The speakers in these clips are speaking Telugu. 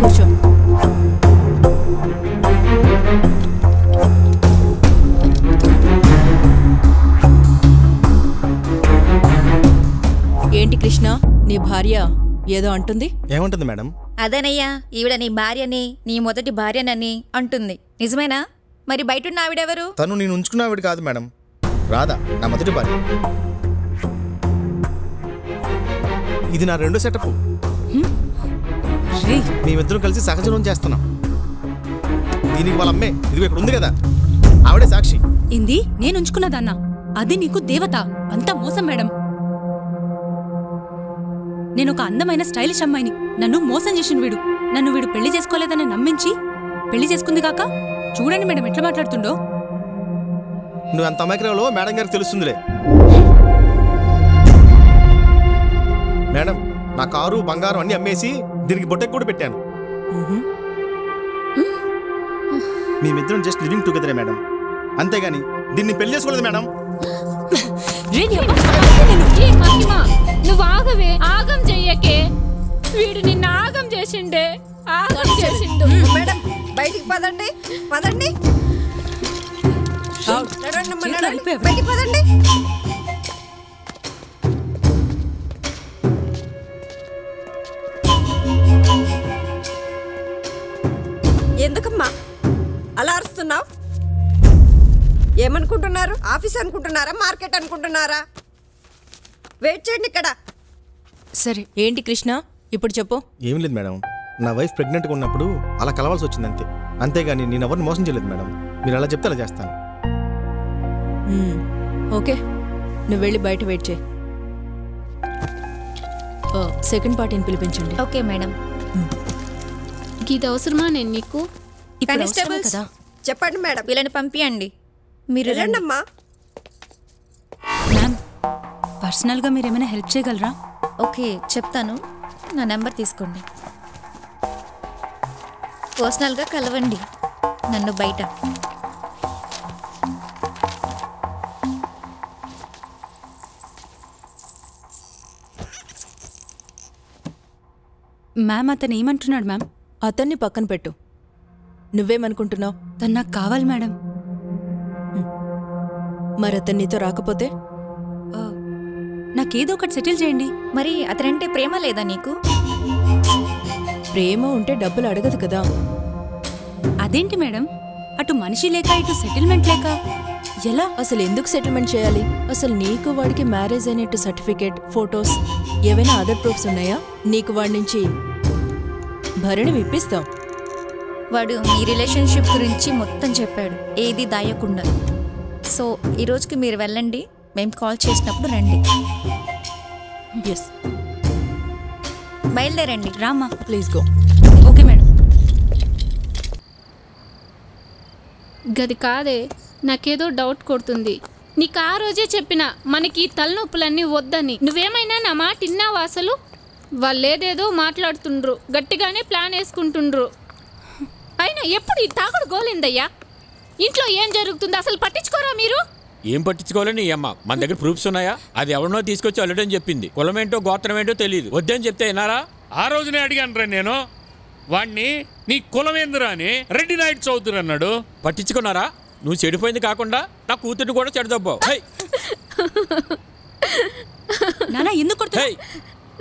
కూర్చో. ఏంటి కృష్ణ, నీ భార్య ఏదో అంటుంది? ఏమంటుంది మేడం? అదేనయ్యా, ఈవిడ నీ భార్యని, నీ మొదటి భార్యనని అంటుంది. నిజమేనా? మరి బయటున్న ఆవిడెవరు? తను నేను ఉంచుకున్న ఆవిడ కాదు మేడం, రాధా, నా మొదటి భార్య. ఇది నా రెండో సెటప్. మేమిద్దరం కలిసి సహజనం చేస్తున్నాం. దీనికి వాళ్ళ అమ్మే ఇది ఇక్కడ ఉంది కదా, ఆవిడే సాక్షి. ఇంది నేను ఉంచుకున్నదన్నా, అది నీకు దేవత. అంతా మోసం మేడం. నేను ఒక అందమైన స్టైలిష్ అమ్మాయిని, నన్ను మోసం చేసిన వీడు. నన్ను వీడు పెళ్లి చేసుకోలేదని నమ్మించి పెళ్లి చేసుకుంది కాక చూడండి మేడం ఎట్లా మాట్లాడుతుండో. నువ్వు అంత అమాయకురాలో మేడం గారికి తెలుస్తుందిలే. మేడం, నా కారు బంగారం అన్ని అమ్మేసి దీనికి బొట్టెకి కూడా పెట్టాను. మేమిద్దరం జస్ట్ లివింగ్ టుగెదరే మేడం, అంతేగాని దీన్ని పెళ్లి చేసుకోలేదు మేడం. నువ్వు ఆగవే, ఆగం చెయ్యకే. వీడు నిన్న ఆగం చేసిండే, ఆగం చేసిండు. మేడం బయటికి పదండి, పదండి, బయటికి పదండి. ఎందుకమ్మా అలా అరుస్తున్నావు? ఏమనుకుంటున్నారు? ఆఫీస్ అనుకుంటున్నారా, మార్కెట్ అనుకుంటున్నారా? వెయిట్ చేయండి ఇక్కడ. సరే ఏంటి కృష్ణ ఇప్పుడు చెప్పు. ఏం లేదు మేడం, నా వైఫ్ ప్రెగ్నెంట్గా ఉన్నప్పుడు అలా కలవాల్సి వచ్చింది అంతే, అంతేగాని నేను ఎవరిని మోసం చేయలేదు మేడం. మీరు అలా చెప్తే అలా చేస్తాను. ఓకే, నువ్వు వెళ్ళి బయట వెయిట్ చేయి. సెకండ్ పార్టీని పిలిపించండి. Okay madam. ఇది అవసరమా నేను నీకు? కానిస్టేబుల్స్ కదా, చెప్పండి మేడం, వీళ్ళని పంపియండి. మీరు వెళ్ళండమ్మా. మ్యామ్, పర్సనల్గా మీరు ఏమైనా హెల్ప్ చేయగలరా? ఓకే చెప్తాను, నా నెంబర్ తీసుకోండి. పర్సనల్గా కలవండి నన్ను బయట. మ్యామ్, అతను ఏమంటున్నాడు మ్యామ్? అతన్ని పక్కన పెట్టు. నువ్వేమనుకుంటున్నావు? తను నాకు కావాలి మేడం. మరి అతను నీతో రాకపోతే నాకేదో ఒకటి సెటిల్ చేయండి. మరి అతనంటే ప్రేమ లేదా నీకు? ప్రేమ ఉంటే డబ్బులు అడగదు కదా. అదేంటి మేడం, అటు మనిషి లేక ఇటు సెటిల్మెంట్ లేక ఎలా? అసలు ఎందుకు సెటిల్మెంట్ చేయాలి? అసలు నీకు వాడికి మ్యారేజ్ అయినట్టు సర్టిఫికేట్, ఫొటోస్, ఏవైనా అదర్ ప్రూఫ్స్ ఉన్నాయా? నీకు వాడి నుంచి భరణి ఇప్పిస్తాం. వాడు మీ రిలేషన్షిప్ గురించి మొత్తం చెప్పాడు, ఏది దాయకుండా. సో ఈ రోజుకి మీరు వెళ్ళండి, మేము కాల్ చేసినప్పుడు రండి. ఎస్, బయలుదేరండి. Rama, please go. Okay madam. గది కాదే, నాకేదో డౌట్ కొడుతుంది. నీకు ఆ రోజే చెప్పిన మనకి తలనొప్పులన్నీ వద్దని. నువ్వేమైనా నా మాట విన్నావా అసలు? వాళ్ళేదేదో మాట్లాడుతుండ్రు, గట్టిగానే ప్లాన్ వేసుకుంటుండ్రు. అయినా ఎప్పుడు ఈ తాగుడు గోలిందయ్యా? ఇంట్లో ఏం జరుగుతుందో అసలు పట్టించుకోరా మీరు? ఏం పట్టించుకోవాలని ఈ అమ్మ, మన దగ్గర ప్రూఫ్స్ ఉన్నాయా? అది ఎవరినో తీసుకొచ్చి అల్లుడని చెప్పింది. కులమేంటో గోత్రమేంటో తెలియదు, వద్దని చెప్తే వినారా? ఆ రోజునే అడిగాను రా నేను వాణ్ణి, నీ కులమేందురా అని. రెడ్డి నాయుడు చౌదరి అన్నాడు. పట్టించుకున్నారా? నువ్వు చెడిపోయింది కాకుండా నా కూతుర్ని కూడా చెడదబ్బావు. నానా ఎందుకు కొడుతున్నావ్?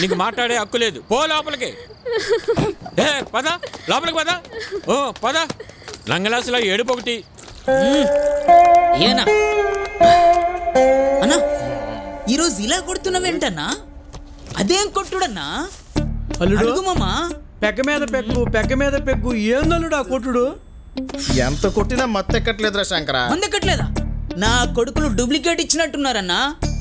నీకు మాట్లాడే హక్కు లేదు, పో లోపలికి. పద లోపలికి, పద. ఓ పద. లంగలాసులో ఏడుపొకటి. ఏనా అన్నా, ఈరోజు ఇలా కొడుతున్నావేంటన్నా? అదేం కొట్టుడన్నా? అల్లుడు మామా, పెక్క మీద పెగ్గు, పెక్క మీద పెగ్గు. ఏందల్లుడు ఆ కొట్టుడు? ఎంత కొట్టినా మత్తెక్కట్లేదురా శంకరా. మందెక్కట్లేదా? నా కొడుకులు డూప్లికేట్ ఇచ్చినట్టున్నారన్నా.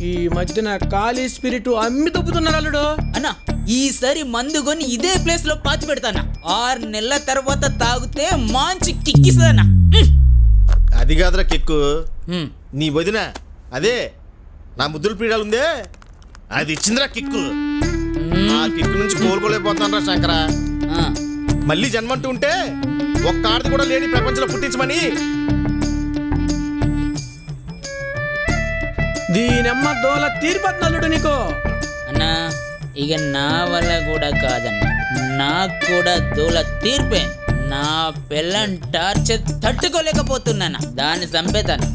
ఈ మధ్యన ఖాళీ స్పిరిట్ అమ్మి తప్పుతున్నారు అల్లుడు. అన్నా, ఈసారి మందు కొని ఇదే ప్లేస్ లో పాతి పెడతానా. 6 నెలల తర్వాత తాగితే మంచి కిక్కిస్తుందన్నా. అది కాదురా కిక్కు, నీ వదిన అదే నా ముద్దుల పీడాలు ఉందే, అది ఇచ్చిందిరా కిక్కు. ఆ కిక్కు నుంచి కోలుకోలేకపోతున్నాను రా శంకరా. మళ్ళీ జన్మంటూ ఉంటే ఒక్క ఆడది కూడా లేని ప్రపంచంలో పుట్టించమని. దీనమ్మ దోల తీరిపోతున్నా అల్లుడు నీకు. అన్నా, ఇక నా వల్ల కూడా కాదన్నా. నాకు కూడా దూల తీర్పే. నా పిల్లని టార్చర్ తట్టుకోలేకపోతున్నానా. దాన్ని చంపేతాను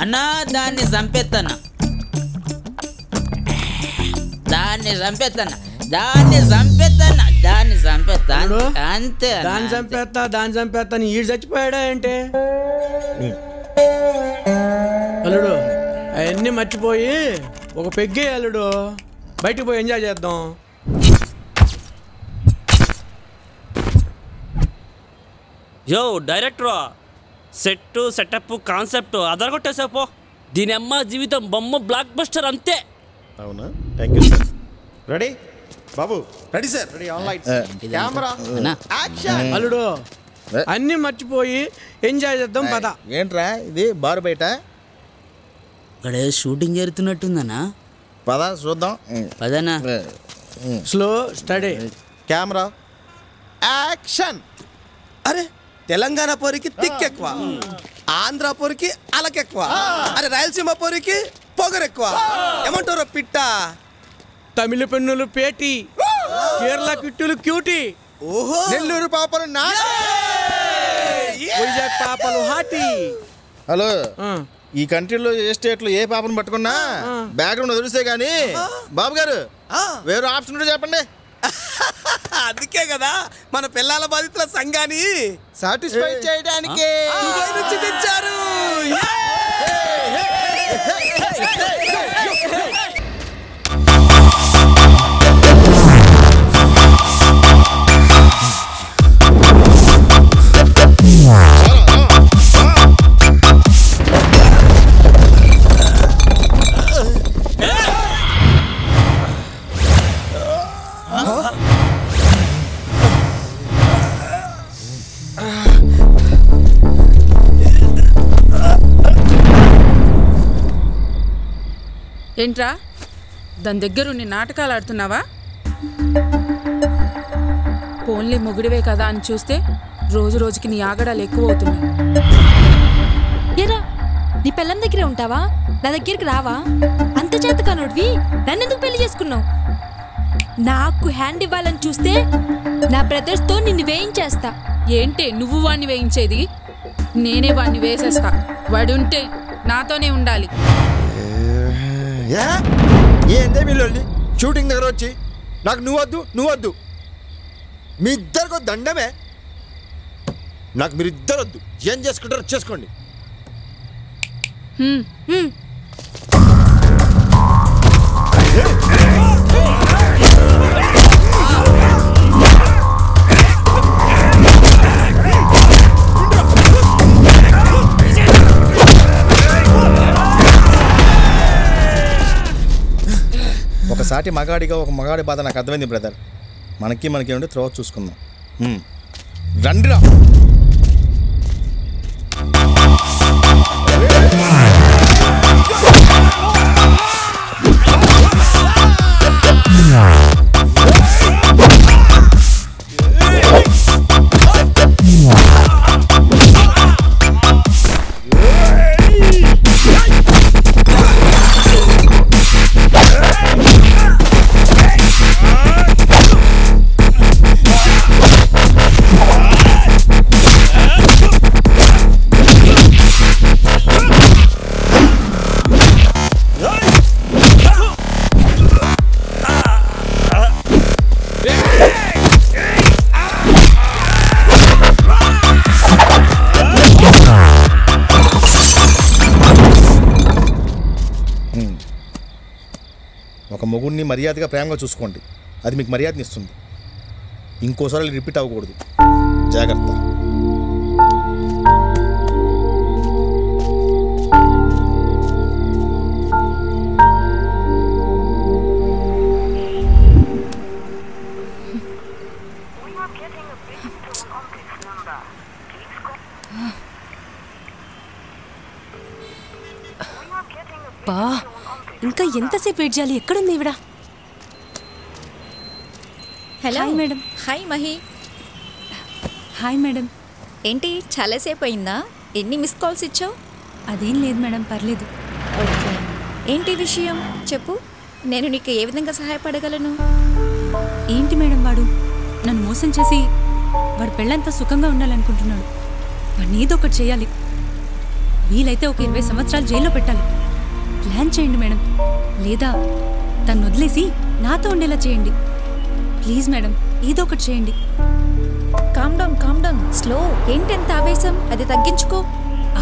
అన్నా, దాన్ని చంపేస్తాను అంతే. దాన్ని చంపేస్తా నీ ఈడు చచ్చిపోయాడా ఏంటి? అల్లుడు అవన్నీ మర్చిపోయి ఒక పెగ్గే అల్లుడు, బయటికి పోయి ఎంజాయ్ చేద్దాం. యో డైరెక్టరా, సెటప్ కాన్సెప్ట్ అదరగొట్టేసా పో. దీని అమ్మ జీవితం బొమ్మ బ్లాక్ బస్టర్ అంతే. అవునా, thank you sir. Ready Babu? Ready sir. Ready, on lights, camera, action. అల్లుడు అన్నీ మర్చిపోయి ఎంజాయ్ చేద్దాం పద. ఏంట్రా ఇది బారు బయట? ఇక్కడ షూటింగ్ జరుగుతున్నట్టుందనా? పద చూద్దాం. పదనా. Slow study, camera, action. అరే తెలంగాణ పోరికి తిక్కెక్కువ, ఆంధ్ర పోరికి అలకెక్కువ, అరే రాయలసీమ పోరికి పొగరెక్కువ. ఏమంటారో పిట్ట? తమిళ పెన్నులు పేటి, కేరళ కిట్టులు క్యూటీ, ఓహో నెల్లూరు పాపలు నా, వైజాగ్ పాపలు హాటి. హలో, ఈ కంట్రీలో ఏ స్టేట్లో ఏ పాపను పట్టుకున్నా బ్యాక్గ్రౌండ్ వదిలిస్తే గానీ బాబు గారు వేరే ఆప్షన్ ఉంటే చెప్పండి. అందుకే కదా మన పిల్లల బాధితుల సంఘాన్ని సాటిస్ఫై చేయడానికి దుబాయ్ నుంచి తెచ్చారు. ఏంట్రా దాని దగ్గరుండి నాటకాలు ఆడుతున్నావా? పోన్లీ మొగుడివే కదా అని చూస్తే రోజు రోజుకి నీ ఆగడాలు ఎక్కువ అవుతున్నాయి. ఏరా, నీ పెళ్ళం దగ్గరే ఉంటావా? నా దగ్గరికి రావా? అంత చేతకానోడివి నన్నెందుకు పెళ్లి చేసుకున్నావు? నాకు హ్యాండ్ ఇవ్వాలని చూస్తే నా బ్రదర్స్తో నిన్ను వేయించేస్తా. ఏంటే నువ్వు వాడిని వేయించేది? నేనే వాడిని వేసేస్తా. వాడుంటే నాతోనే ఉండాలి. ఏందే వీళ్ళు షూటింగ్ దగ్గర వచ్చి నాకు నువ్వొద్దు మీ ఇద్దరికో దండమే. నాకు మీరు ఇద్దరు వద్దు, ఏం చేసుకుంటారో చేసుకోండి. ఒకసారి మగాడిగా ఒక మగాడి బాధ నాకు అర్థమైంది బ్రదర్. మనకి ఏమంటే త్రోవ చూసుకుందాం. రండిరా. ఒక మొగుడిని మర్యాదగా ప్రేమగా చూసుకోండి, అది మీకు మర్యాదని ఇస్తుంది. ఇంకోసారి రిపీట్ అవ్వకూడదు, జాగ్రత్త. బా, ఇంకా ఎంతసేపు వెయిట్ చేయాలి? ఎక్కడుంది ఈవిడ? Hello hi madam. Hi Mahi. Hi madam. ఏంటి చాలాసేపు అయిందా? ఎన్ని మిస్ కాల్స్ ఇచ్చావు? అదేం లేదు మేడం, పర్లేదు. ఓకే, ఏంటి విషయం చెప్పు, నేను నీకు ఏ విధంగా సహాయపడగలను? ఏంటి మేడం వాడు నన్ను మోసం చేసి వాడు పెళ్ళంతా సుఖంగా ఉండాలనుకుంటున్నాడు. వాడిని ఏదో ఒకటి చేయాలి. వీలైతే ఒక 20 సంవత్సరాలు జైల్లో పెట్టాలి. ప్లాన్ చేయండి మేడం, లేదా తను వదిలేసి నాతో ఉండేలా చేయండి. ప్లీజ్ మేడం, ఏదో ఒకటి చేయండి. Calm down slow. ఏంటెంత ఆవేశం, అది తగ్గించుకో.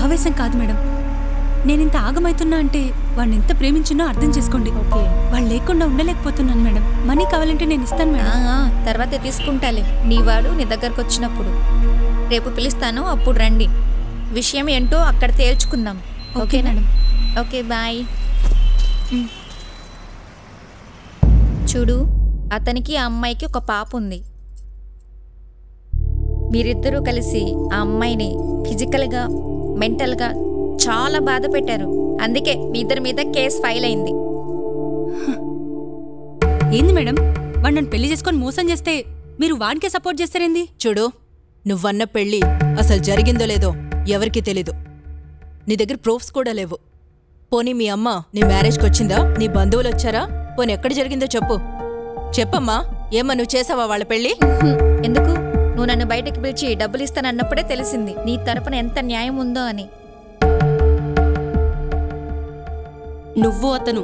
ఆవేశం కాదు మేడం, నేనింత ఆగమైతున్నా అంటే వాడిని ఎంత ప్రేమించినా అర్థం చేసుకోండి. ఓకే, వాళ్ళు లేకుండా ఉండలేకపోతున్నాను మేడం. మనీ కావాలంటే నేను ఇస్తాను మేడం. తర్వాతే తీసుకుంటాలే. నీ వాడు నీ దగ్గరకు వచ్చినప్పుడు రేపు పిలుస్తాను, అప్పుడు రండి. విషయం ఏంటో అక్కడ తేల్చుకుందాం. Okay madam. Okay, bye. చూడు, అతనికి ఆ అమ్మాయికి ఒక పాప ఉంది. మీరిద్దరూ కలిసి ఆ అమ్మాయిని ఫిజికల్గా మెంటల్గా చాలా బాధ పెట్టారు. అందుకే మీ ఇద్దరి మీద కేసు ఫైల్ అయింది. ఏంది మేడం, వాడు నన్ను పెళ్లి చేసుకొని మోసం చేస్తే మీరు వాడికే సపోర్ట్ చేస్తారేంది? చూడు, నువ్వన్న పెళ్ళి అసలు జరిగిందో లేదో ఎవరికీ తెలీదు. నీ దగ్గర ప్రూఫ్స్ కూడా లేవు. పోనీ మీ అమ్మ నీ మ్యారేజ్కి వచ్చిందా? నీ బంధువులు వచ్చారా? పోనీ ఎక్కడ జరిగిందో చెప్పు. చెప్పమ్మా, ఏమ్మా నువ్వు చేసావా వాళ్ళ పెళ్ళి? ఎందుకు? నువ్వు నన్ను బయటకు పిలిచి డబ్బులు ఇస్తానన్నప్పుడే తెలిసింది నీ తరపున ఎంత న్యాయం ఉందో అని. నువ్వు అతను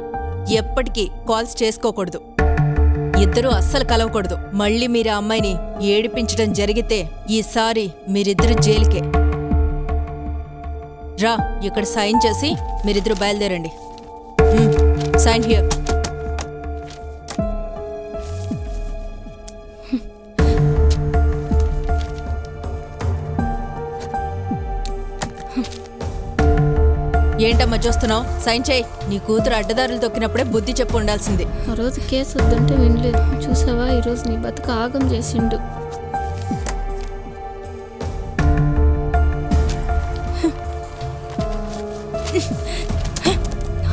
ఎప్పటికీ కాల్స్ చేసుకోకూడదు. ఇద్దరూ అస్సలు కలవకూడదు. మళ్ళీ మీరు ఆ అమ్మాయిని ఏడిపించడం జరిగితే ఈసారి మీరిద్దరు జైలుకే. రా, ఇక్కడ సైన్ చేసి మీరిద్దరు బయలుదేరండి. Sign here. ఏంటమ్మా చూస్తున్నావు? సైన్ చేయి. నీ కూతురు అడ్డదారులు తొక్కినప్పుడే బుద్ధి చెప్పు ఉండాల్సింది. ఆ రోజు కేసు వద్దంటే వినలేదు. చూసావా, ఈరోజు నీ బతుకు ఆగం చేసిండు.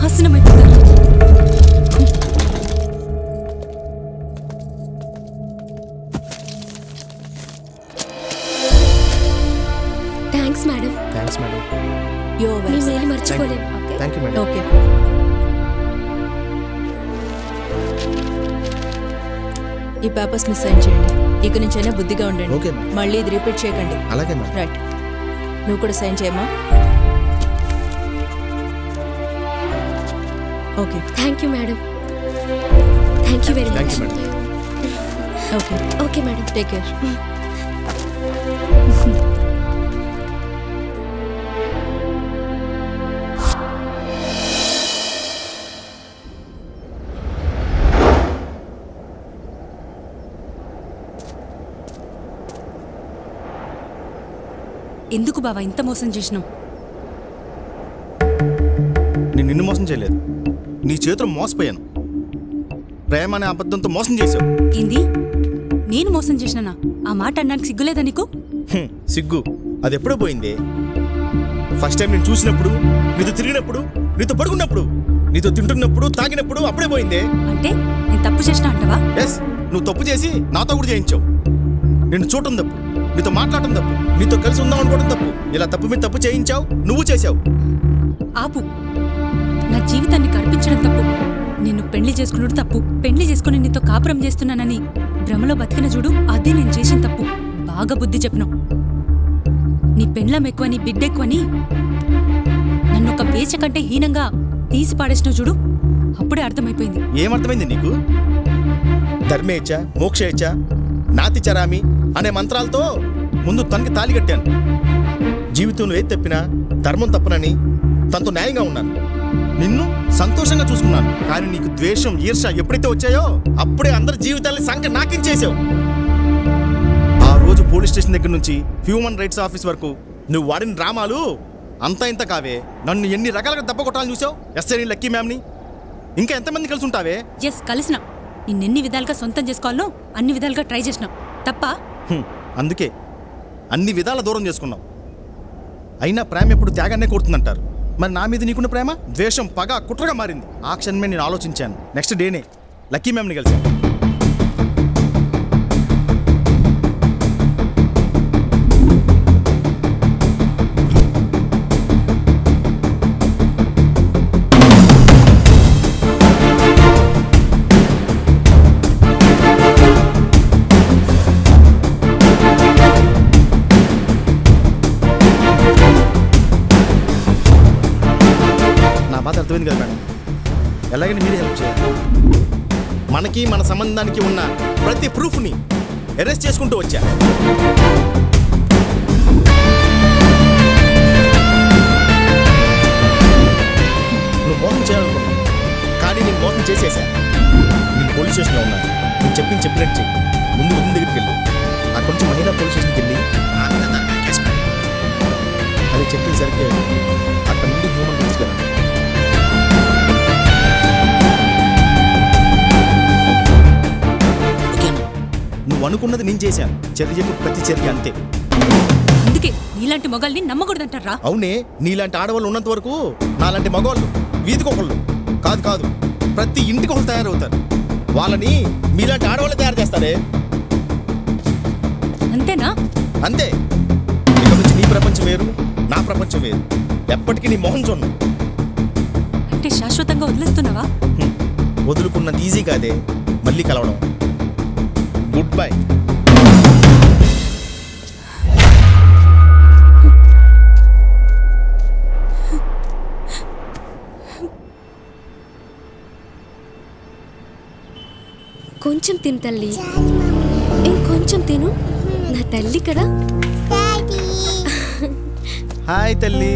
నాశనమైపోతారు. Thanks madam. Thanks madam. మీ మేలు మర్చిపోలేము. Thank you madam. ఓకే, ఈ పేపర్స్ ని సైన్ చేయండి. ఇక నుంచైనా బుద్ధిగా ఉండండి. ఓకే, మళ్ళీ ఇది రిపీట్ చేయకండి. అలాగే మేడం. రైట్, నువ్వు కూడా సైన్ చేయమ్మా. Okay. Thank you madam. Thank you very much. Thank you madam. Okay. Okay madam. Take care. ఎందుకు బావా ఇంత మోసం చేసినావు? నేను నిన్ను మోసం చేయలేదు, నీ చేతులు మోసపోయాను. ప్రేమ అనే అబద్ధంతో మోసం చేశావు. ఏంది? నేను మోసం చేసినానా? ఆ మాట అన్నానికి సిగ్గులేదా నీకు? సిగ్గు అది ఎప్పుడో పోయింది. ఫస్ట్ టైం నేను చూసినప్పుడు, నీతో తిరిగినప్పుడు, నీతో పడుకున్నప్పుడు, నీతో తింటున్నప్పుడు, తాగినప్పుడు అప్పుడే పోయిందే. అంటే నేను తప్పు చేసినా అంటావా? ఎస్, నువ్వు తప్పు చేసి నాతో కూడా చేయించావు. నిన్ను చూడటం తప్పు, నీతో మాట్లాడటం తప్పు, నీతో కలిసి ఉందాం అనుకోవడం తప్పు. ఇలా తప్పు మీద తప్పు చేయించావు, నువ్వు చేశావు. ఆపు. నా జీవితాన్ని కనిపించడం తప్పు. నిన్ను పెళ్లి చేసుకున్నాడు తప్పు. పెళ్లి చేసుకుని నీతో కాపురం చేస్తున్నానని భ్రమలో బతికిన చూడు, అదే నేను చేసిన తప్పు. బాగా బుద్ధి చెప్పినావు. నీ పెండ్లం ఎక్కువ, నీ బిడ్డ ఎక్కువని నన్ను ఒక వేచ కంటే హీనంగా తీసి పాడేసినావు చూడు, అప్పుడే అర్థమైపోయింది. ఏమర్థమైంది నీకు? ధర్మేచ్ఛ, మోక్షేచ్ఛ, నాతి చరామి అనే మంత్రాలతో ముందు తనకి తాళి కట్టాను. జీవితంలో ఏది తప్పినా ధర్మం తప్పనని తనతో న్యాయంగా ఉన్నాను. నిన్ను సంతోషంగా చూసుకున్నాను. కానీ నీకు ద్వేషం, ఈర్ష ఎప్పుడైతే వచ్చాయో అప్పుడే అందరి జీవితాల్ని సంఖ్య నాకించేసావు. ఆ రోజు పోలీస్ స్టేషన్ దగ్గర నుంచి హ్యూమన్ రైట్స్ ఆఫీస్ వరకు నువ్వు వాడిన డ్రామాలు అంతా ఇంత కావే. నన్ను ఎన్ని రకాలుగా దెబ్బ కొట్టాలని చూసావు. ఎస్ఐని, లక్కీ మ్యామ్ని, ఇంకా ఎంతమంది కలిసి ఉంటావే? ఎస్, కలిసిన. నిన్నెన్ని విధాలుగా సొంతం చేసుకోవాలో అన్ని విధాలుగా ట్రై చేసినావు. తప్ప? అందుకే అన్ని విధాల దూరం చేసుకున్నావు. అయినా ప్రేమ ఎప్పుడు త్యాగాన్నే కోరుతుందంటారు. మరి నా మీద నీకున్న ప్రేమ ద్వేషం, పగ, కుట్రగా మారింది. ఆ క్షణమే నేను ఆలోచించాను. నెక్స్ట్ డేనే లక్కీ మ్యామ్ని కలిసాను. అర్థమైంది కదా మేడం, ఎలాగని మీరే హెల్ప్ చేయాలి. మనకి మన సంబంధానికి ఉన్న ప్రతి ప్రూఫ్ని అరెస్ట్ చేసుకుంటూ వచ్చా. నువ్వు మోసం చేయాలనుకున్నావు, కానీ నేను మోసం చేసేసా. నేను పోలీస్ స్టేషన్లో ఉన్నాను. నేను చెప్పినట్టు చెయ్యి. ముందు దగ్గరికి వెళ్ళు, అక్కడి నుంచి మహిళా పోలీస్ స్టేషన్కి వెళ్ళి నా మీద దాని మీద కేసు పెట్టు. అది చెప్పేసరికి అక్కడ నుండి హ్యూమన్ రైట్స్ కదా. నువ్వు అనుకున్నది నేను చేశాను. చర్యకు ప్రతి చర్య అంతే. అందుకే నీలాంటి మొగాల్ని నమ్మకూడదంటారా? అవునే, నీలాంటి ఆడవాళ్ళు ఉన్నంత వరకు నాలాంటి మగవాళ్ళు వీధికొకళ్ళు కాదు ప్రతి ఇంటికి ఒకళ్ళు తయారవుతారు. వాళ్ళని మీలాంటి ఆడవాళ్ళు తయారు చేస్తారే. అంతేనా? అంతే. ఇక నుంచి నీ ప్రపంచం వేరు, నా ప్రపంచం వేరు. ఎప్పటికీ నీ మొహం చూడను. అంటే శాశ్వతంగా వదిలేస్తున్నావా? వదులుకున్నది ఈజీ కాదే, మళ్ళీ కలవడం. Good bye. కొంచెం తిను తల్లి, ఇంకొంచెం తిను. నా తల్లి కదా. హాయ్ తల్లి.